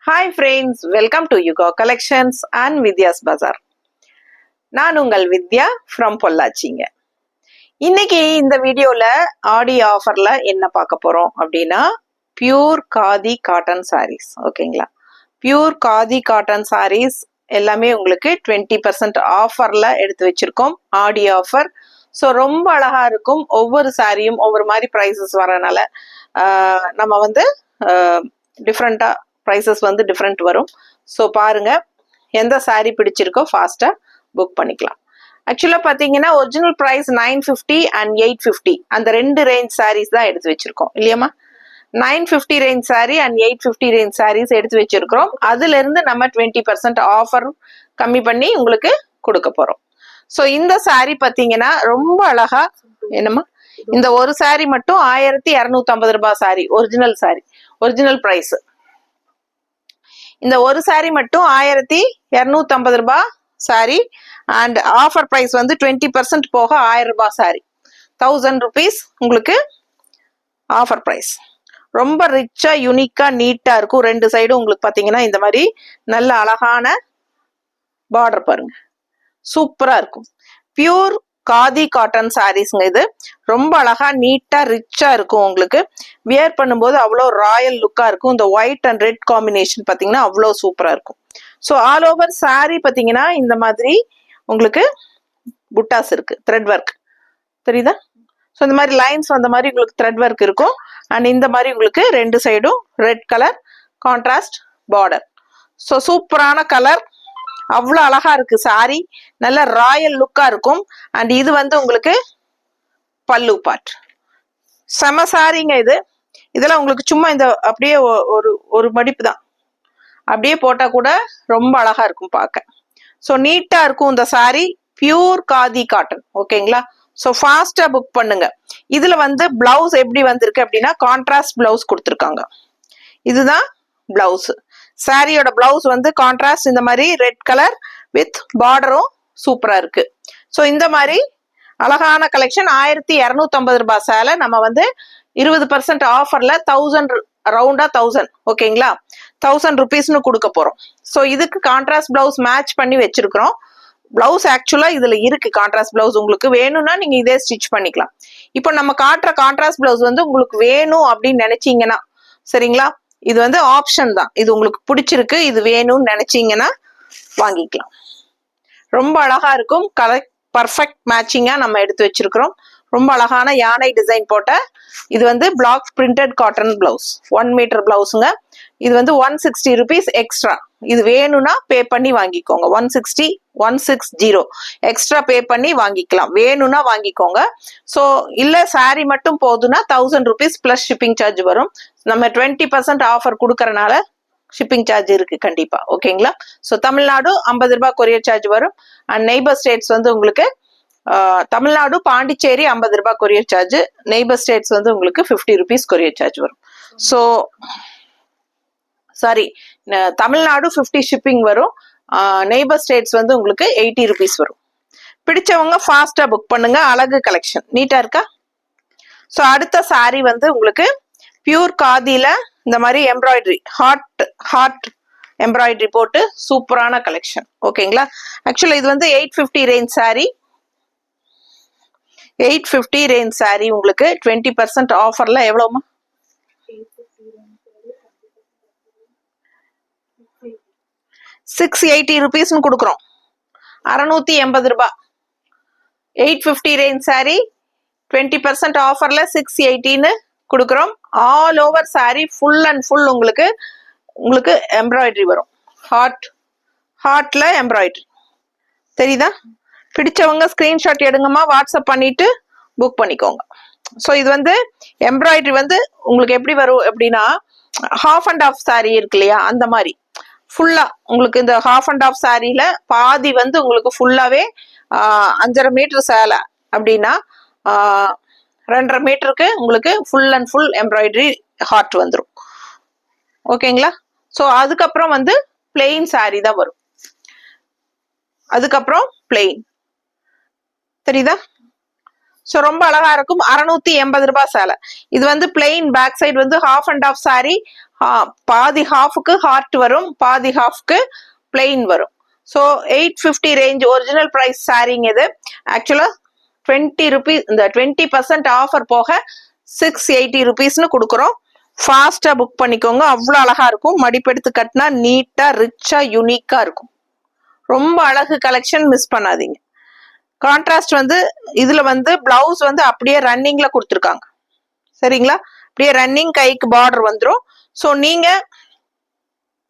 Hi friends, welcome to Yuga Collections and Vidya's Bazaar. நான் உங்கள் வித்யா from பொள்ளாச்சிங்க. இன்னைக்கு இந்த வீடியோல ஆடி ஆஃபர்ல என்ன பார்க்க போறோம் அப்படின்னா பியூர் காதி காட்டன் சாரீஸ். ஓகேங்களா? பியூர் காதி காட்டன் சாரீஸ் எல்லாமே உங்களுக்கு 20% ஆஃபர்ல எடுத்து வச்சிருக்கோம். ஆடி ஆஃபர். ஸோ ரொம்ப அழகா இருக்கும். ஒவ்வொரு சாரியும் ஒவ்வொரு மாதிரி ப்ரைஸஸ் வரனால நம்ம வந்து டிஃப்ரெண்டா ப்ரைஸஸ் வந்து டிஃப்ரெண்ட் வரும். ஸோ பாருங்க, எந்த சாரீ பிடிச்சிருக்கோ ஃபாஸ்ட்டாக புக் பண்ணிக்கலாம். ஆக்சுவலாக பார்த்தீங்கன்னா ஒரிஜினல் ப்ரைஸ் 950 அண்ட் 850 அந்த ரெண்டு ரேஞ்ச் சாரீஸ் தான் எடுத்து வச்சிருக்கோம் இல்லையாம்மா? 950 range sari and 850 range saris எடுத்து வச்சிருக்கிறோம். அதுல இருந்து நம்ம 20% ஆஃபர் கம்மி பண்ணி உங்களுக்கு கொடுக்க போறோம். ஸோ இந்த சாரீ பார்த்தீங்கன்னா ரொம்ப அழகா, என்னம்மா, இந்த ஒரு சாரீ மட்டும் 1250 ரூபாய் sari, original sari, original price. இந்த ஒரு சாரீ மட்டும் 1250 ரூபாய் சாரீ அண்ட் ஆஃபர் ப்ரைஸ் வந்து 20% போக 1000 ரூபாய் சாரீ, 1000 rupees உங்களுக்கு ஆஃபர் ப்ரைஸ். ரொம்ப ரிச்சா யூனிக்கா நீட்டா இருக்கும். ரெண்டு சைடும் உங்களுக்கு பாத்தீங்கன்னா இந்த மாதிரி நல்ல அழகான பார்டர் பாருங்க, சூப்பரா இருக்கும். பியூர் காதி காட்டன் சாரீஸ்ங்க. இது ரொம்ப அழகா நீட்டா ரிச்சா இருக்கும். உங்களுக்கு வியர் பண்ணும்போது அவ்வளோ ராயல் லுக்கா இருக்கும். இந்த ஒயிட் அண்ட் ரெட் காம்பினேஷன் பாத்தீங்கன்னா அவ்வளோ சூப்பரா இருக்கும். ஸோ ஆல் ஓவர் சாரீ பாத்தீங்கன்னா இந்த மாதிரி உங்களுக்கு புட்டாஸ் இருக்கு, த்ரெட் ஒர்க் தெரியுதா? ஸோ இந்த மாதிரி லைன்ஸ் வந்த மாதிரி உங்களுக்கு த்ரெட் ஒர்க் இருக்கும். அண்ட் இந்த மாதிரி உங்களுக்கு ரெண்டு சைடும் red colour contrast border. So சூப்பரான கலர், அவ்வளோ அழகா இருக்கு சாரி, நல்ல ராயல் லுக்கா இருக்கும். அண்ட் இது வந்து உங்களுக்கு பல்லு பார்ட். செம சாரிங்க இது. இதெல்லாம் உங்களுக்கு சும்மா இந்த அப்படியே ஒரு மடிப்பு தான், அப்படியே போட்டா கூட ரொம்ப அழகா இருக்கும் பார்க்க. ஸோ நீட்டா இருக்கும் இந்த சாரி. Pure khadi cotton. ஓகேங்களா? ஸோ ஃபாஸ்டா புக் பண்ணுங்க. இதுல வந்து பிளவுஸ் எப்படி வந்திருக்கு அப்படின்னா கான்ட்ராஸ்ட் பிளவுஸ் கொடுத்துருக்காங்க. இதுதான் பிளவுஸ். சாரியோட பிளவுஸ் வந்து கான்ட்ராஸ்ட் இந்த மாதிரி ரெட் கலர் வித் பார்டரும் சூப்பரா இருக்கு. ஸோ இந்த மாதிரி அழகான கலெக்ஷன் 1250 ரூபாய் சேலை நம்ம வந்து 20% ஆஃபர்ல 1000 ரவுண்டா 1000. ஓகேங்களா? 1000 rupeesனு கொடுக்க போறோம். ஸோ இதுக்கு கான்ட்ராஸ்ட் பிளவுஸ் மேட்ச் பண்ணி வச்சிருக்கிறோம். பிளவுஸ் ஆக்சுவலா இதுல இருக்கு கான்ட்ராஸ்ட் பிளவுஸ். உங்களுக்கு வேணும்னா நீங்க இதே ஸ்டிச் பண்ணிக்கலாம். இப்போ நம்ம காட்டுற கான்ட்ராஸ்ட் பிளவுஸ் வந்து உங்களுக்கு வேணும் அப்படின்னு நினைச்சீங்கன்னா, சரிங்களா, இது வந்து ஆப்ஷன் தான். இது உங்களுக்கு பிடிச்சிருக்கு, இது வேணும்னு நினைச்சீங்கன்னா வாங்கிக்கலாம். ரொம்ப அழகா இருக்கும். கலர் பர்ஃபெக்ட் மேட்சிங்கா நம்ம எடுத்து வச்சிருக்கிறோம். ரொம்ப அழகான யானை டிசைன் போட்ட இது வந்து block printed cotton blouse, 1 metre பிளவுஸுங்க. இது வந்து 160 rupees எக்ஸ்ட்ரா. இது வேணும்னா பே பண்ணி வாங்கிக்கோங்க. 160 எக்ஸ்ட்ரா பே பண்ணி வாங்கிக்கலாம். வேணும்னா வாங்கிக்கோங்க. ஸோ இல்ல சாரி மட்டும் போதுன்னா 1000 rupees பிளஸ் ஷிப்பிங் சார்ஜ் வரும். நம்ம 20% ஆஃபர் கொடுக்கறனால ஷிப்பிங் சார்ஜ் இருக்கு கண்டிப்பா. ஓகேங்களா? ஸோ தமிழ்நாடு 50 ரூபாய் கொரியர் சார்ஜ் வரும். அண்ட் நெய்பர் ஸ்டேட்ஸ் வந்து உங்களுக்கு தமிழ்நாடு பாண்டிச்சேரி 50 ரூபாய் கொரியர் சார்ஜ், நெய்பர் ஸ்டேட்ஸ் வந்து உங்களுக்கு 50 rupees கொரியர் சார்ஜ் வரும். ஸோ சாரி, தமிழ்நாடு 50 ஷிப்பிங் வரும். நெய்பர் ஸ்டேட்ஸ் வந்து உங்களுக்கு 80 rupees வரும். பிடிச்சவங்க ஃபாஸ்டா புக் பண்ணுங்க. அழகு கலெக்ஷன் நீட்டா இருக்கா? ஸோ அடுத்த சாரி வந்து உங்களுக்கு பியூர் காதியில இந்த மாதிரி எம்ப்ராய்டரி, ஹார்ட் எம்ப்ராய்டரி போட்டு சூப்பரான கலெக்ஷன். ஓகேங்களா? ஆக்சுவலா இது வந்து 850 ரேஞ்ச் சாரி. 850 ரேஞ்ச் சாரி உங்களுக்கு 20% ஆஃபர்ல எவ்வளவுமா? 680 rupeesனு கொடுக்குறோம். 680 ரூபாய். 850 ரேஞ்ச் சாரி 20% ஆஃபர்ல 680ன்னு கொடுக்குறோம். All over sorry full and full உங்களுக்கு எம்ப்ராய்டரி வரும். ஹார்ட்ல எம்ப்ராய்டரி தெரியுதா? பிடிச்சவங்க ஸ்கிரீன்ஷாட் எடுங்கம்மா, வாட்ஸ்அப் பண்ணிட்டு புக் பண்ணிக்கோங்க. ஸோ இது வந்து எம்ப்ராய்டரி வந்து உங்களுக்கு எப்படி வரும் அப்படின்னா, ஹாஃப் அண்ட் ஆஃப் சாரி இருக்கு இல்லையா, அந்த மாதிரி ஃபுல்லா உங்களுக்கு இந்த ஹாஃப் அண்ட் ஆஃப் சாரியில பாதி வந்து உங்களுக்கு ஃபுல்லாவே 5.5 மீட்டர் சேலை அப்படின்னா 2.5 மீட்டருக்கு உங்களுக்கு full and full embroidery hard வந்துடும். ஓகேங்களா? ஸோ அதுக்கப்புறம் வந்து பிளெயின் சாரி தான் வரும். அதுக்கப்புறம் பிளெயின் தெரியுதா? ஸோ ரொம்ப அழகா இருக்கும். 680 ரூபாய் சேலை. இது வந்து பிளெயின் பேக் சைடு வந்து ஹாஃப் அண்ட் ஆஃப் சாரி, பாதி ஹாஃபுக்கு ஹார்ட் வரும், பாதி ஹாஃப்க்கு பிளெயின் வரும். ஸோ 850 ரேஞ்ச் ஒரிஜினல் பிரைஸ் சாரிங்க இது. ஆக்சுவலா 20 ருபீஸ், இந்த 20% ஆஃபர் போக 680 ருபீஸ்னு கொடுக்குறோம். ஃபாஸ்டா புக் பண்ணிக்கோங்க. அவ்வளோ அழகா இருக்கும். மடிப்பெடுத்து கட்டினா நீட்டா ரிச்சா யூனிக்கா இருக்கும். ரொம்ப அழகு கலெக்ஷன், மிஸ் பண்ணாதீங்க. கான்ட்ராஸ்ட் வந்து இதுல வந்து பிளவுஸ் வந்து அப்படியே ரன்னிங்ல கொடுத்துருக்காங்க. சரிங்களா? அப்படியே ரன்னிங், கைக்கு பார்டர் வந்துடும். ஸோ நீங்க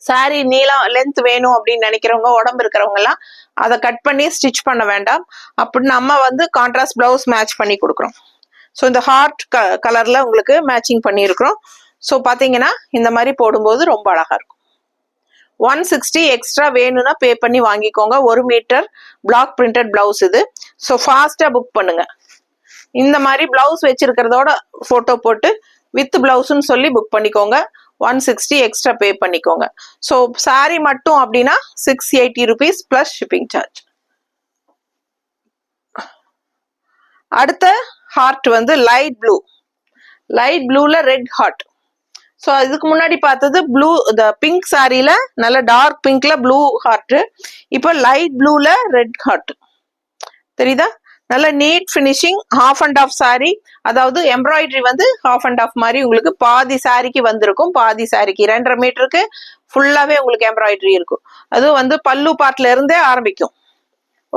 சாரி நீளம் லென்த் வேணும் அப்படின்னு நினைக்கிறவங்க, உடம்பு இருக்கிறவங்க எல்லாம் அதை கட் பண்ணி ஸ்டிச் பண்ண வேண்டாம். அப்படி நம்ம வந்து கான்ட்ராஸ்ட் பிளவுஸ் மேட்ச் பண்ணி கொடுக்குறோம். ஸோ இந்த ஹார்ட் கலர்ல உங்களுக்கு மேட்சிங் பண்ணியிருக்கிறோம். ஸோ பாத்தீங்கன்னா இந்த மாதிரி போடும்போது ரொம்ப அழகா இருக்கும். 160 எக்ஸ்ட்ரா வேணும்னா பே பண்ணி வாங்கிக்கோங்க. 1 மீட்டர் பிளாக் பிரிண்டட் பிளவுஸ் இது. ஸோ ஃபாஸ்டா புக் பண்ணுங்க. இந்த மாதிரி பிளவுஸ் வச்சிருக்கிறதோட போட்டோ போட்டு வித் பிளவுஸ்ன்னு சொல்லி புக் பண்ணிக்கோங்க. 160 எக்ஸ்ட்ரா பே பண்ணிக்கோங்க. ஸோ சாரி மட்டும் அப்படின்னா 680 ருபீஸ் பிளஸ் ஷிப்பிங் சார்ஜ். அடுத்த ஹார்ட் வந்து லைட் ப்ளூ. லைட் ப்ளூல ரெட் ஹார்ட். ஸோ இதுக்கு முன்னாடி பார்த்தது ப்ளூ, இந்த பிங்க் சாரியில நல்ல டார்க் பிங்க்ல ப்ளூ ஹார்ட். இப்போ லைட் ப்ளூல ரெட் ஹார்ட். தெரியுதா? நல்ல neat finishing, half and half sari. அதாவது எம்ப்ராய்டரி வந்து ஹாஃப் அண்ட் ஆஃப் மாதிரி உங்களுக்கு பாதி சாரிக்கு வந்திருக்கும். பாதி சாரிக்கு 2.5 மீட்டருக்கு ஃபுல்லாவே உங்களுக்கு எம்ப்ராய்டரி இருக்கும். அதுவும் வந்து பல்லு பார்ட்ல இருந்தே ஆரம்பிக்கும்.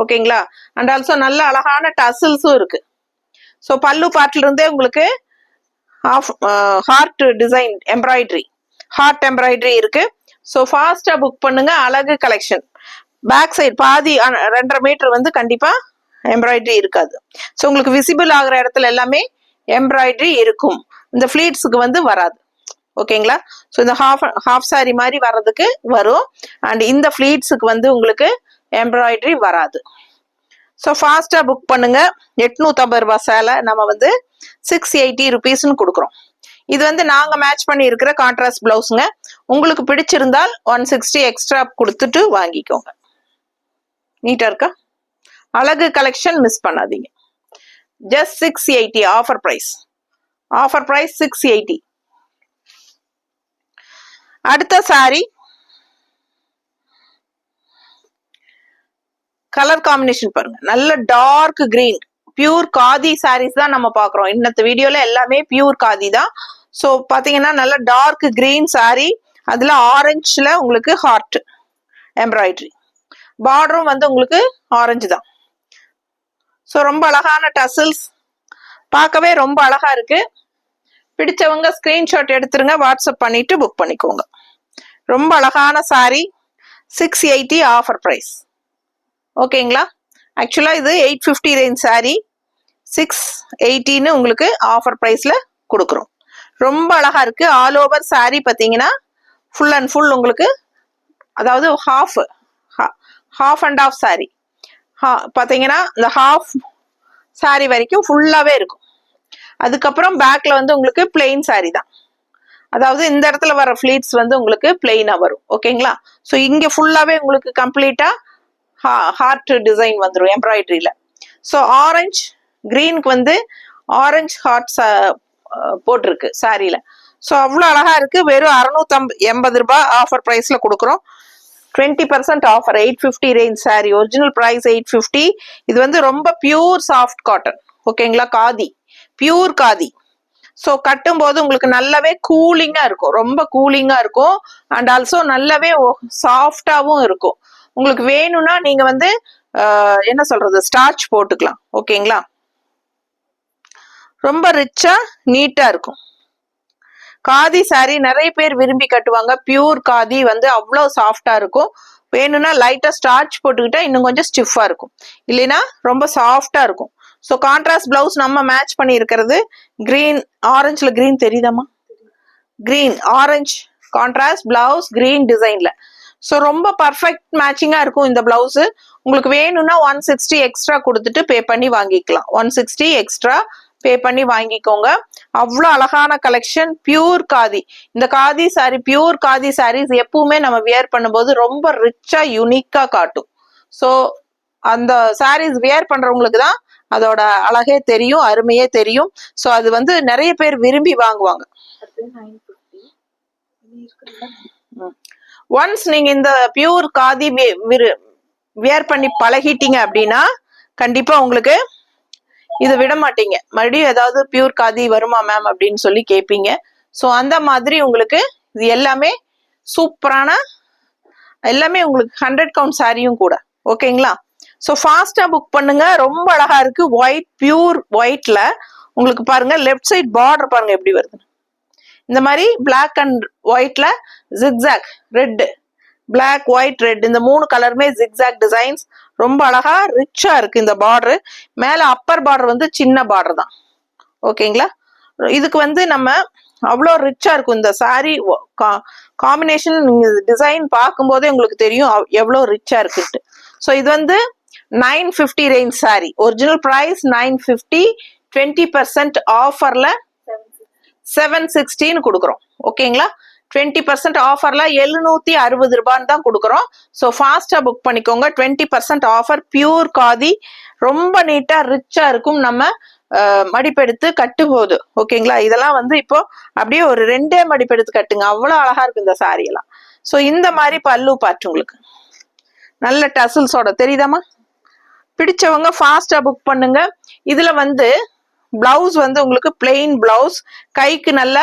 ஓகேங்களா? அண்ட் ஆல்சோ நல்ல அழகான டசில்ஸும் இருக்கு. ஸோ பல்லு பார்ட்ல இருந்தே உங்களுக்கு hard design embroidery, hard embroidery இருக்கு. ஸோ ஃபாஸ்டா புக் பண்ணுங்க. அழகு கலெக்ஷன். பேக் சைடு பாதி 2.5 மீட்டர் வந்து கண்டிப்பா எம்ப்ராய்டரி இருக்காது. ஸோ உங்களுக்கு விசிபிள் ஆகிற இடத்துல எல்லாமே எம்ப்ராய்டரி இருக்கும். இந்த ஃபிளீட்ஸுக்கு வந்து வராது. ஓகேங்களா? ஸோ இந்த ஹாஃப் சாரி மாதிரி வர்றதுக்கு வரும். அண்ட் இந்த ஃபிளீட்ஸுக்கு வந்து உங்களுக்கு எம்ப்ராய்டரி வராது. ஸோ ஃபாஸ்டா புக் பண்ணுங்க. 850 ரூபாய் சேலை நம்ம வந்து 680 ருபீஸ்ன்னு கொடுக்குறோம். இது வந்து நாங்க மேட்ச் பண்ணி இருக்கிற கான்ட்ராஸ்ட் பிளவுஸுங்க. உங்களுக்கு பிடிச்சிருந்தால் 160 எக்ஸ்ட்ரா கொடுத்துட்டு வாங்கிக்கோங்க. நீட்டா இருக்கா? அழகு கலெக்ஷன், மிஸ் பண்ணாதீங்க. Just 680 offer price. Offer price 680. அடுத்த சாரி கலர் காம்பினேஷன் பாருங்க. நல்ல dark green, pure khadi saris தான் நம்ம பாக்குறோம். இந்த வீடியோல எல்லாமே பியூர் காதி தான். ஸோ பாத்தீங்கன்னா நல்ல டார்க் கிரீன் சாரி, அதுல ஆரஞ்சுல உங்களுக்கு ஹார்ட் எம்ப்ராய்டரி, பார்டரும் வந்து உங்களுக்கு ஆரஞ்சு தான். ஸோ ரொம்ப அழகான டசில்ஸ், பார்க்கவே ரொம்ப அழகா இருக்கு. பிடிச்சவங்க ஸ்கிரீன்ஷாட் எடுத்துருங்க, வாட்ஸ்அப் பண்ணிட்டு புக் பண்ணிக்கோங்க. ரொம்ப அழகான சாரி, 680 ஆஃபர் பிரைஸ். ஓகேங்களா? ஆக்சுவலா இது 850 ரேஞ்ச் சாரி, 680ன்னு உங்களுக்கு ஆஃபர் பிரைஸ்ல கொடுக்குறோம். ரொம்ப அழகா இருக்கு. ஆல் ஓவர் சாரி பாத்தீங்கன்னா ஃபுல் அண்ட் ஃபுல் உங்களுக்கு, அதாவது ஹாஃப் அண்ட் ஆஃப் சாரி பாத்தீங்கன்னா இந்த ஹாஃப் சாரி வரைக்கும் ஃபுல்லாவே இருக்கும். அதுக்கப்புறம் பேக்ல வந்து உங்களுக்கு பிளெயின் சாரி தான். அதாவது இந்த இடத்துல வர ஃபிளீட்ஸ் வந்து உங்களுக்கு பிளெயினா வரும். ஓகேங்களா? ஸோ இங்க ஃபுல்லாவே உங்களுக்கு கம்ப்ளீட்டா ஹார்ட் டிசைன் வந்துடும் எம்ப்ராய்டரியில. ஸோ ஆரஞ்சு கிரீனுக்கு வந்து ஆரஞ்சு ஹார்ட் போட்டிருக்கு சாரியில. ஸோ அவ்வளோ அழகா இருக்கு. வெறும் 680 ரூபாய் ஆஃபர் பிரைஸ்ல கொடுக்குறோம். 20% offer. 850 range sari, original price 850. இது வந்து ரொம்ப பியூர் சாஃப்ட் காட்டன். ஓகேங்களா? காதி, பியூர் காதி. ஸோ கட்டும் போது உங்களுக்கு நல்லாவே கூலிங்கா இருக்கும், ரொம்ப கூலிங்கா இருக்கும். அண்ட் ஆல்சோ நல்லாவே சாஃப்டாவும் இருக்கும். உங்களுக்கு வேணும்னா நீங்க வந்து என்ன சொல்றது, ஸ்டார்ச் போட்டுக்கலாம். ஓகேங்களா? ரொம்ப ரிச்சா நீட்டா இருக்கும். காதி சாரி நிறைய பேர் விரும்பி கட்டுவாங்க. பியூர் காதி வந்து அவ்வளவு சாஃப்டா இருக்கும். வேணும்னா லைட்டா ஸ்டார்ச் போட்டுக்கிட்டா இன்னும் கொஞ்சம் ஸ்டிஃபா இருக்கும், இல்லைன்னா ரொம்ப சாஃப்டா இருக்கும். ஸோ கான்ட்ராஸ்ட் பிளவுஸ் நம்ம மேட்ச் பண்ணி இருக்கிறது கிரீன், ஆரஞ்சுல கிரீன் தெரியுதாமா? Green orange contrast blouse, green டிசைன்ல. ஸோ ரொம்ப பர்ஃபெக்ட் மேட்சிங்கா இருக்கும் இந்த பிளவுஸ். உங்களுக்கு வேணும்னா 160 எக்ஸ்ட்ரா கொடுத்துட்டு பே பண்ணி வாங்கிக்கலாம். 160 எக்ஸ்ட்ரா பே பண்ணி வாங்கிக்கோங்க. அவ்வளோ அழகான கலெக்ஷன், பியூர் காதி. இந்த காதி சாரி, பியூர் காதி சாரீஸ் எப்பவுமே நம்ம வியர் பண்ணும்போது ரொம்ப ரிச்சா யூனிக்கா காட்டும். ஸோ அந்த சாரீஸ் வியர் பண்றவங்களுக்கு தான் அதோட அழகே தெரியும், அருமையே தெரியும். ஸோ அது வந்து நிறைய பேர் விரும்பி வாங்குவாங்க. ஒன்ஸ் நீங்க இந்த பியூர் காதி வியர் பண்ணி பழகிட்டீங்க அப்படின்னா கண்டிப்பா உங்களுக்கு இது விட மாட்டீங்க. மறுபடியும் ஏதாவது பியூர் காதி வருமா மேம் அப்படின்னு சொல்லி கேட்பீங்க. ஸோ அந்த மாதிரி உங்களுக்கு இது எல்லாமே சூப்பரான, எல்லாமே உங்களுக்கு 100 கவுண்ட் சாரியும் கூட. ஓகேங்களா? ஸோ ஃபாஸ்டா புக் பண்ணுங்க. ரொம்ப அழகா இருக்கு. ஒயிட், பியூர் ஒயிட்ல உங்களுக்கு பாருங்க, லெஃப்ட் சைட் பார்டர் பாருங்க எப்படி வருது. இந்த மாதிரி பிளாக் அண்ட் ஒயிட்ல zigzag red, black white red, இந்த 3 கலருமே ஜிக்ஸாக் டிசைன்ஸ். ரொம்ப அழகா ரிச்சா இருக்கு இந்த பார்டர். மேல அப்பர் பார்டர் வந்து சின்ன பார்டர் தான். ஓகேங்களா? இதுக்கு வந்து நம்ம அவ்வளோ ரிச்சா இருக்கும் இந்த சாரி காம்பினேஷன். நீங்க டிசைன் பார்க்கும்போதே உங்களுக்கு தெரியும் எவ்வளோ ரிச்சா இருக்குன்ட்டு. ஸோ இது வந்து 950 ரேஞ்ச் சாரி. ஒரிஜினல் பிரைஸ் 950, 20% ஆஃபர்ல 760 கொடுக்குறோம். ஓகேங்களா? 20% ஆஃபர்ல 760 ரூபான்னு தான் கொடுக்குறோம். ஸோ ஃபாஸ்டா புக் பண்ணிக்கோங்க. 20% ஆஃபர். பியூர் காதி, ரொம்ப நீட்டா ரிச்சா இருக்கும். நம்ம மடிப்பெடுத்து கட்டும் போது ஓகேங்களா? இதெல்லாம் வந்து இப்போ அப்படியே ஒரு 2 மடிப்பெடுத்து கட்டுங்க, அவ்வளவு அழகா இருக்கும் இந்த சாரி எல்லாம். ஸோ இந்த மாதிரி பல்லு பார்ட் உங்களுக்கு நல்ல டசல்ஸோட தெரியுதாமா? பிடிச்சவங்க ஃபாஸ்டா புக் பண்ணுங்க. இதுல வந்து பிளவுஸ் வந்து உங்களுக்கு பிளெயின் பிளவுஸ், கைக்கு நல்ல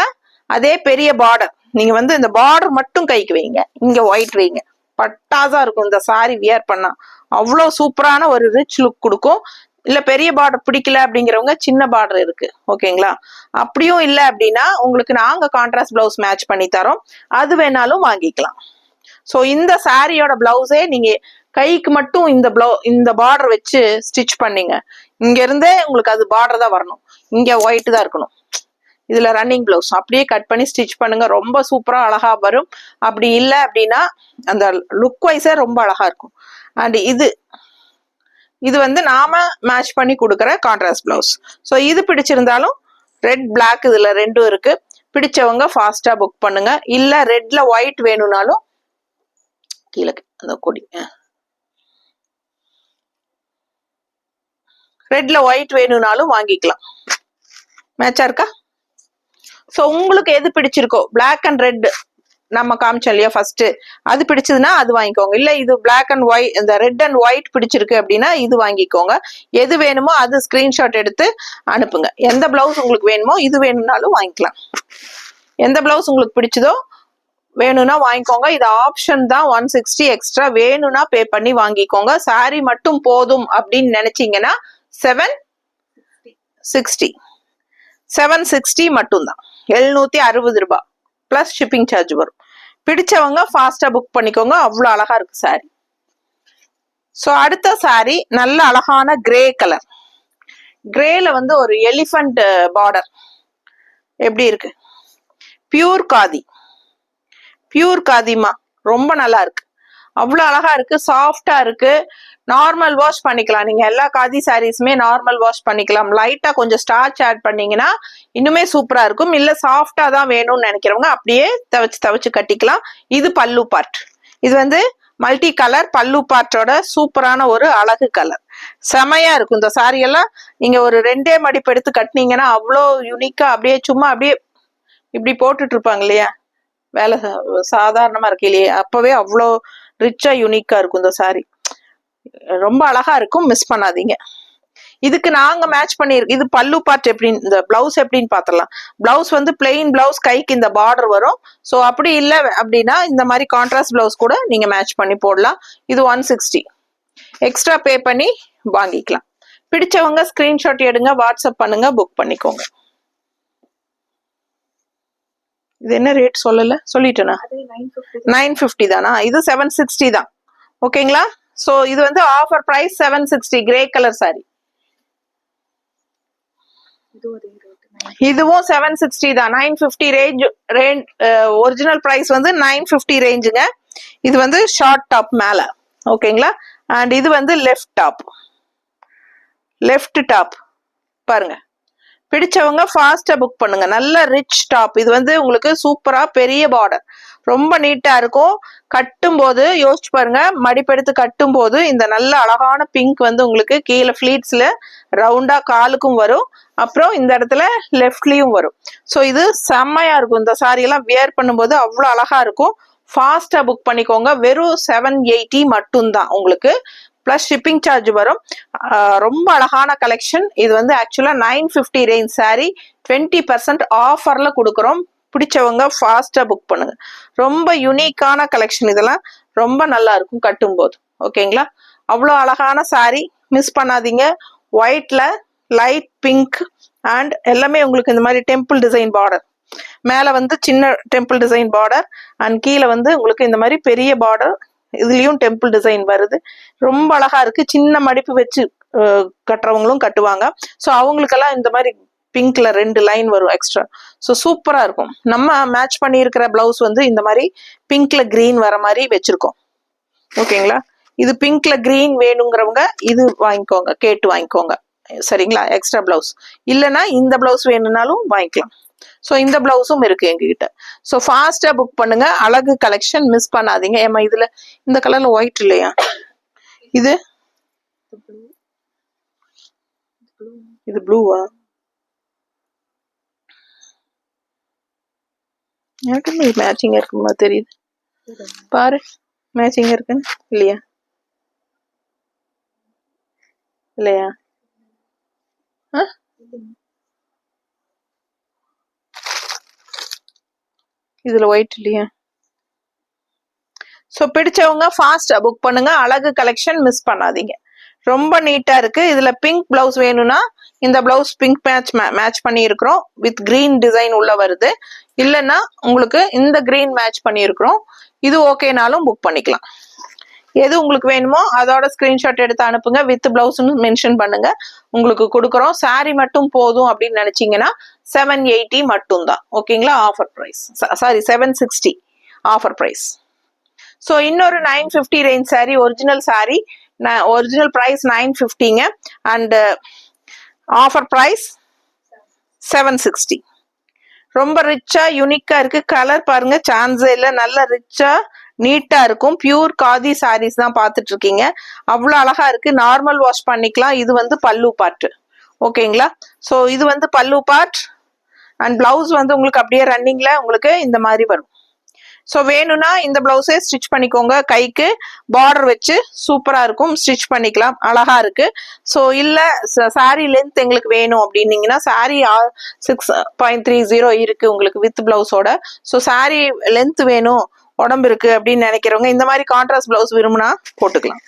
அதே பெரிய பார்டர். நீங்க வந்து இந்த பார்டர் மட்டும் கைக்கு வைங்க, இங்க ஒயிட் வைங்க, பட்டாசா இருக்கும் இந்த சாரி வியர் பண்ணா. அவ்வளோ சூப்பரான ஒரு ரிச் லுக் கொடுக்கும். இல்ல பெரிய பார்டர் பிடிக்கல அப்படிங்கிறவங்க சின்ன பார்டர் இருக்கு. ஓகேங்களா? அப்படியும் இல்லை அப்படின்னா உங்களுக்கு நாங்க கான்ட்ராஸ்ட் பிளவுஸ் மேட்ச் பண்ணி தரோம், அது வேணாலும் வாங்கிக்கலாம். ஸோ இந்த சாரியோட பிளவுஸே நீங்க கைக்கு மட்டும் இந்த பார்டர் வச்சு ஸ்டிச் பண்ணீங்க, இங்க இருந்தே உங்களுக்கு அது பார்டர் தான் வரணும், இங்க ஒயிட் தான் இருக்கணும். இதுல ரன்னிங் பிளவுஸ் அப்படியே கட் பண்ணி ஸ்டிச் பண்ணுங்க, ரொம்ப சூப்பரா அழகா வரும். அப்படி இல்லை அப்படின்னா அந்த லுக் வைஸே ரொம்ப அழகா இருக்கும். அண்ட் இது வந்து நாம மேட்ச் பண்ணி கொடுக்குற கான்ட்ராஸ்ட் பிளவுஸ். ஸோ இது பிடிச்சிருந்தாலும் ரெட் பிளாக் இதுல ரெண்டும் இருக்கு. பிடிச்சவங்க ஃபாஸ்டா புக் பண்ணுங்க. இல்ல ரெட்ல ஒயிட் வேணும்னாலும் கீழே அந்த கொடி ரெட்ல ஒயிட் வேணும்னாலும் வாங்கிக்கலாம். மேட்சா இருக்கா? ஸோ உங்களுக்கு எது பிடிச்சிருக்கோ, பிளாக் அண்ட் ரெட் நம்ம காமிச்சோம் இல்லையா ஃபர்ஸ்ட், அது பிடிச்சதுன்னா அது வாங்கிக்கோங்க. இல்ல இது பிளாக் அண்ட் ஒயிட், இந்த ரெட் அண்ட் ஒயிட் பிடிச்சிருக்கு அப்படின்னா இது வாங்கிக்கோங்க. எது வேணுமோ அது ஸ்கிரீன்ஷாட் எடுத்து அனுப்புங்க. எந்த பிளவுஸ் உங்களுக்கு வேணுமோ இது வேணும்னாலும் வாங்கிக்கலாம். எந்த பிளவுஸ் உங்களுக்கு பிடிச்சதோ வேணும்னா வாங்கிக்கோங்க. இது ஆப்ஷன் தான். 160 எக்ஸ்ட்ரா வேணும்னா பே பண்ணி வாங்கிக்கோங்க. சாரி மட்டும் போதும் அப்படின்னு நினைச்சீங்கன்னா 760 மட்டும்தான், 760 ரூபாய் பிளஸ் ஷிப்பிங் சார்ஜ் வரும். பிடிச்சவங்க ஃபாஸ்டா புக் பண்ணிக்கோங்க. அவ்வளவு அழகா இருக்கு சாரி. ஸோ அடுத்த சாரி நல்ல அழகான கிரே கலர். கிரேல வந்து ஒரு எலிஃபண்ட் பார்டர் எப்படி இருக்கு? பியூர் காதி, பியூர் காதிமா, ரொம்ப நல்லா இருக்கு. அவ்வளவு அழகா இருக்கு, சாஃப்டா இருக்கு. நார்மல் வாஷ் பண்ணிக்கலாம். நீங்க எல்லா காதி சாரீஸுமே நார்மல் வாஷ் பண்ணிக்கலாம். லைட்டா கொஞ்சம் ஸ்டார்ச் ஆட் பண்ணீங்கன்னா இன்னுமே சூப்பரா இருக்கும். இல்ல சாஃப்டா தான் வேணும்னு நினைக்கிறவங்க அப்படியே தவச்சு கட்டிக்கலாம். இது பல்லு பார்ட். இது வந்து மல்டி கலர் பல்லு பார்ட்டோட சூப்பரான ஒரு அழகு கலர். செமையா இருக்கும் இந்த சாரி எல்லாம். நீங்க ஒரு 2 மடிப்பு எடுத்து கட்டினீங்கன்னா அவ்வளோ யூனிக்கா, அப்படியே சும்மா அப்படியே இப்படி போட்டுட்டு இருப்பாங்க இல்லையா, வேலை சாதாரணமா இருக்கு இல்லையே, அப்பவே அவ்வளோ ரிச்சா யூனிக்கா இருக்கும் இந்த சாரி. ரொம்ப அழகா இருக்கும், மிஸ் பண்ணாதீங்க. இதுக்கு நாங்க மேட்ச் பண்ணிருக்கோம். இது பல்லு பார்ட் எப்படின்னு, இந்த பிளவுஸ் எப்படின்னு பாத்திரலாம். பிளவுஸ் வந்து பிளெயின் பிளவுஸ், கைக்கு இந்த பார்டர் வரும். ஸோ அப்படி இல்லை அப்படின்னா இந்த மாதிரி கான்ட்ராஸ்ட் பிளவுஸ் கூட நீங்க மேட்ச் பண்ணி போடலாம். இது 160 எக்ஸ்ட்ரா பே பண்ணி வாங்கிக்கலாம். பிடிச்சவங்க ஸ்கிரீன்ஷாட் எடுங்க, வாட்ஸ்அப் பண்ணுங்க, புக் பண்ணிக்கோங்க. இது என்ன ரேட் சொல்லல, சொல்லிட்டேனா? 950 தானா? இது 760 தான். ஓகேங்களா? சோ இது வந்து offer price 760 grey colour sari. இதுவும் 760 தான். 950 ரேஞ்ச். ஒரிஜினல் பிரைஸ் வந்து 950 ரேஞ்சுங்க. இது வந்து ஷார்ட் டாப் மேல. ஓகேங்களா? அண்ட் இது வந்து லெஃப்ட் டாப் பாருங்க. பிடிச்சவங்க ஃபாஸ்டா புக் பண்ணுங்க. நல்ல ரிச் டாப். இது வந்து உங்களுக்கு சூப்பரா பெரிய பார்டர், ரொம்ப நீட்டா இருக்கும். கட்டும் போது யோசிச்சு பாருங்க, மடிப்பெடுத்து கட்டும் போது இந்த நல்ல அழகான பிங்க் வந்து உங்களுக்கு கீழே ஃபிளீட்ஸ்ல ரவுண்டா காலுக்கும் வரும், அப்புறம் இந்த இடத்துல லெஃப்ட்லயும் வரும். ஸோ இது செம்மையா இருக்கும். இந்த சாரி எல்லாம் வியர் பண்ணும்போது அவ்வளோ அழகா இருக்கும். ஃபாஸ்டா புக் பண்ணிக்கோங்க. வெறும் 780 மட்டும்தான் உங்களுக்கு, பிளஸ் ஷிப்பிங் சார்ஜ் வரும். ரொம்ப அழகான கலெக்ஷன் இது வந்து. ஆக்சுவலா 950 ரேஞ்ச் சாரி 20% ஆஃபர்ல கொடுக்குறோம். பிடிச்சவங்க ஃபாஸ்டா புக் பண்ணுங்க. ரொம்ப யூனிக்கான கலெக்ஷன் இதெல்லாம், ரொம்ப நல்லா இருக்கும் கட்டும் போது. ஓகேங்களா, அவ்வளோ அழகான சாரி, மிஸ் பண்ணாதீங்க. ஒயிட்ல லைட் பிங்க் அண்ட் எல்லாமே உங்களுக்கு இந்த மாதிரி டெம்பிள் டிசைன் பார்டர், மேல வந்து சின்ன டெம்பிள் டிசைன் பார்டர் அண்ட் கீழே வந்து உங்களுக்கு இந்த மாதிரி பெரிய பார்டர், இதுலயும் டெம்பிள் டிசைன் வருது. ரொம்ப அழகா இருக்கு. சின்ன மடிப்பு வச்சு கட்டுறவங்களும் கட்டுவாங்க. ஸோ அவங்களுக்கெல்லாம் இந்த மாதிரி பிங்க்ல 2 லைன் வரும் எக்ஸ்ட்ரா. ஸோ சூப்பரா இருக்கும். நம்ம மேட்ச் பண்ணி இருக்கிற பிளவுஸ் வந்து இந்த மாதிரி பிங்க்ல கிரீன் வர மாதிரி வச்சிருக்கோம். ஓகேங்களா, இது பிங்க்ல கிரீன் வேணுங்கிறவங்க இது வாங்கிக்கோங்க, கேட்டு வாங்கிக்கோங்க. சரிங்களா, எக்ஸ்ட்ரா பிளவுஸ் இல்லைன்னா இந்த பிளவுஸ் வேணும்னாலும் வாங்கிக்கலாம். ஸோ இந்த பிளவுஸும் இருக்கு எங்ககிட்ட. ஸோ ஃபாஸ்டா புக் பண்ணுங்க. அழகு கலெக்ஷன், மிஸ் பண்ணாதீங்க. ஏமா இதுல இந்த கலர்ல ஒயிட் இல்லையா? இது இது ப்ளூவா? எனக்கு மேட்சிங் இருக்குமா தெரியுது பாரு. மேட்சிங் இருக்குன்னு இல்லையா? இல்லையா? இதுல ஒயிட் இல்லையா? ஸோ பிடிச்சவங்க ஃபாஸ்டா புக் பண்ணுங்க. அழகு கலெக்ஷன், மிஸ் பண்ணாதீங்க. ரொம்ப நீட்டா இருக்கு. இதுல பிங்க் பிளவுஸ் வேணும்னா இந்த பிளவுஸ் பிங்க் மேட்ச் பண்ணி இருக்கிறோம், வித் கிரீன் டிசைன் உள்ள வருது. இல்லைன்னா உங்களுக்கு இந்த கிரீன் மேட்ச் பண்ணி இருக்கிறோம். இது ஓகேனாலும் புக் பண்ணிக்கலாம். எது உங்களுக்கு வேணுமோ அதோட ஸ்கிரீன்ஷாட் எடுத்து அனுப்புங்க. வித் பிளவுஸ்னு மென்ஷன் பண்ணுங்க, உங்களுக்கு கொடுக்குறோம். சாரி மட்டும் போதும் அப்படின்னு நினைச்சீங்கன்னா 780 மட்டும் தான். ஓகேங்களா, offer price. Sari 760 offer price. So இன்னொரு 950 range sari, original sari, original price 950ங்க அண்ட் ஆஃபர் பிரைஸ் 760. ரொம்ப ரிச்சா யூனிக்கா இருக்கு. கலர் பாருங்க, சான்ஸே இல்லை. நல்ல ரிச்சா நீட்டா இருக்கும். பியூர் காதி சாரீஸ் தான் பார்த்துட்டு இருக்கீங்க. அவ்வளோ அழகா இருக்கு. நார்மல் வாஷ் பண்ணிக்கலாம். இது வந்து பல்லு பார்ட். ஓகேங்களா, ஸோ இது வந்து பல்லு பார்ட் அண்ட் பிளவுஸ் வந்து உங்களுக்கு அப்படியே ரன்னிங்ல உங்களுக்கு இந்த மாதிரி வரும். ஸோ வேணும்னா இந்த பிளவுஸே ஸ்டிச் பண்ணிக்கோங்க. கைக்கு பார்டர் வச்சு சூப்பரா இருக்கும், ஸ்டிச் பண்ணிக்கலாம். அழகா இருக்கு. ஸோ இல்ல சாரி லென்த் எங்களுக்கு வேணும் அப்படின்னீங்கன்னா சாரி 6.30 இருக்கு உங்களுக்கு வித் பிளவுஸோட. ஸோ சாரி லென்த் வேணும், உடம்பு இருக்கு அப்படின்னு நினைக்கிறவங்க இந்த மாதிரி கான்ட்ராஸ்ட் பிளவுஸ் விரும்புனா போட்டுக்கலாம்.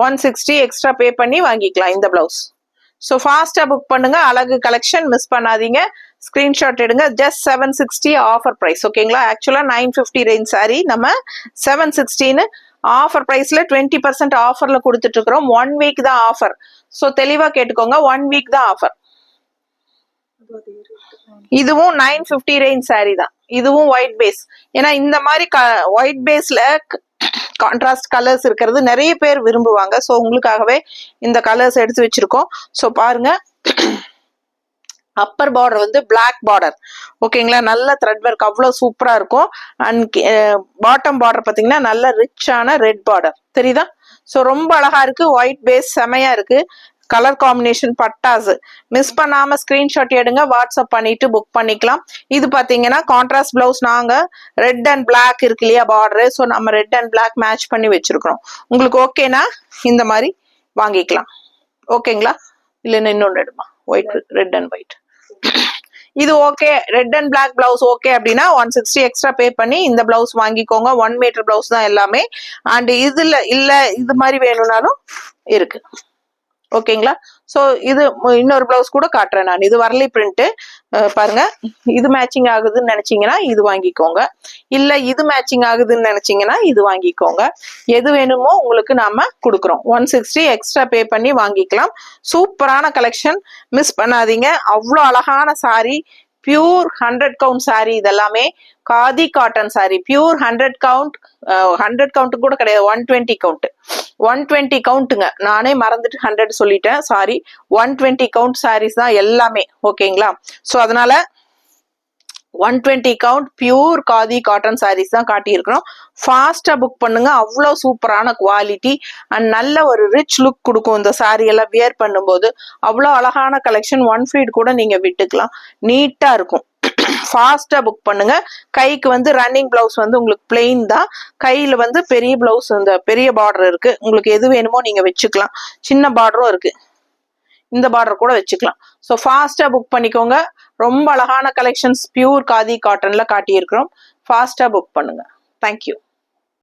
160 எக்ஸ்ட்ரா பே பண்ணி வாங்கிக்கலாம் இந்த பிளவுஸ். ஸோ ஃபாஸ்டா புக் பண்ணுங்க. அழகு கலெக்ஷன், மிஸ் பண்ணாதீங்க. ஸ்கிரீன்ஷாட் எடுங்க. Just 760 offer price. ஓகேங்களா, ஆக்சுவலா 950 ரேஞ்ச் சாரி நம்ம 760ன்னு ஆஃபர் பிரைஸ்ல 20% ஆஃபர்ல கொடுத்துட்டு இருக்கிறோம். 1 வீக் தான் ஆஃபர். ஸோ தெளிவா கேட்டுக்கோங்க, 1 வீக் தான் ஆஃபர். இதுவும் 950 ரேஞ்ச் சாரி தான். இதுவும் ஒயிட் பேஸ். ஏன்னா இந்த மாதிரி ஒயிட் பேஸ்ல கான்ட்ராஸ்ட் கலர்ஸ் இருக்கிறது நிறைய பேர் விரும்புவாங்க. ஸோ உங்களுக்காகவே இந்த கலர்ஸ் எடுத்து வச்சிருக்கோம். ஸோ பாருங்க, அப்பர் பார்டர் வந்து பிளாக் பார்டர். ஓகேங்களா, நல்ல த்ரெட் ஒர்க் அவ்வளோ சூப்பரா இருக்கும். அண்ட் பாட்டம் பார்டர் பார்த்தீங்கன்னா நல்ல ரிச்சான ரெட் பார்டர் தெரியுதா? ஸோ ரொம்ப அழகா இருக்கு. ஒயிட் பேஸ் செமையா இருக்கு. கலர் காம்பினேஷன் பட்டாசு. மிஸ் பண்ணாம ஸ்கிரீன்ஷாட் எடுங்க, வாட்ஸ்அப் பண்ணிட்டு புக் பண்ணிக்கலாம். இது பாத்தீங்கன்னா கான்ட்ராஸ்ட் பிளவுஸ். நாங்க ரெட் அண்ட் பிளாக் இருக்கு இல்லையா பார்டரு, ஸோ நம்ம ரெட் அண்ட் பிளாக் மேட்ச் பண்ணி வச்சிருக்கிறோம். உங்களுக்கு ஓகேனா இந்த மாதிரி வாங்கிக்கலாம். ஓகேங்களா, இல்லைன்னா இன்னொன்று எடுமா, ஒயிட் ரெட் அண்ட் ஒயிட். இது okay, red and black blouse okay அப்படின்னா 160 எக்ஸ்ட்ரா பே பண்ணி இந்த பிளவுஸ் வாங்கிக்கோங்க. 1 மீட்டர் பிளவுஸ் தான் எல்லாமே. அண்ட் இதுல இல்ல இது மாதிரி வேணும்னாலும் இருக்கு. ஓகேங்களா, ஸோ இது இன்னொரு பிளவுஸ் கூட காட்டுறேன் நான். இது வரலி பிரிண்ட் பாருங்க. இது மேட்சிங் ஆகுதுன்னு நினைச்சீங்கன்னா இது வாங்கிக்கோங்க. இல்ல இது மேட்சிங் ஆகுதுன்னு நினைச்சீங்கன்னா இது வாங்கிக்கோங்க. எது வேணுமோ உங்களுக்கு நாம கொடுக்குறோம். 160 எக்ஸ்ட்ரா பே பண்ணி வாங்கிக்கலாம். சூப்பரான கலெக்ஷன், மிஸ் பண்ணாதீங்க. அவ்வளோ அழகான சாரி, பியூர் 100 கவுண்ட் சாரி. இதெல்லாமே khadi cotton sorry, pure 100 count. 100 count கூட கிடையாது, 120 கவுண்ட். 120 கவுண்ட்டுங்க, நானே மறந்துட்டு 100 சொல்லிட்டேன், சாரி. 120 கவுண்ட் சாரீஸ் தான் எல்லாமே. ஓகேங்களா, ஸோ அதனால 120 count pure khadi cotton saris தான் காட்டியிருக்கிறோம். ஃபாஸ்டா புக் பண்ணுங்க. அவ்வளோ சூப்பரான குவாலிட்டி அண்ட் நல்ல ஒரு ரிச் லுக் கொடுக்கும். இந்த சாரீ எல்லாம் வியர் பண்ணும்போது அவ்வளோ அழகான கலெக்ஷன். 1 ஃபீட் கூட நீங்க விட்டுக்கலாம், நீட்டா இருக்கும். ஃபாஸ்டா புக் பண்ணுங்க. கைக்கு வந்து ரன்னிங் பிளவுஸ் வந்து உங்களுக்கு பிளெயின் தான். கையில வந்து பெரிய பிளவுஸ், இந்த பெரிய பார்டர் இருக்கு. உங்களுக்கு எது வேணுமோ நீங்க வச்சுக்கலாம். சின்ன பார்டரும் இருக்கு, இந்த பார்டர் கூட வச்சுக்கலாம். ஸோ ஃபாஸ்டா புக் பண்ணிக்கோங்க. ரொம்ப அழகான கலெக்ஷன்ஸ் பியூர் காதி காட்டன்ல காட்டியிருக்கிறோம். ஃபாஸ்டா புக் பண்ணுங்க. தேங்க்யூ.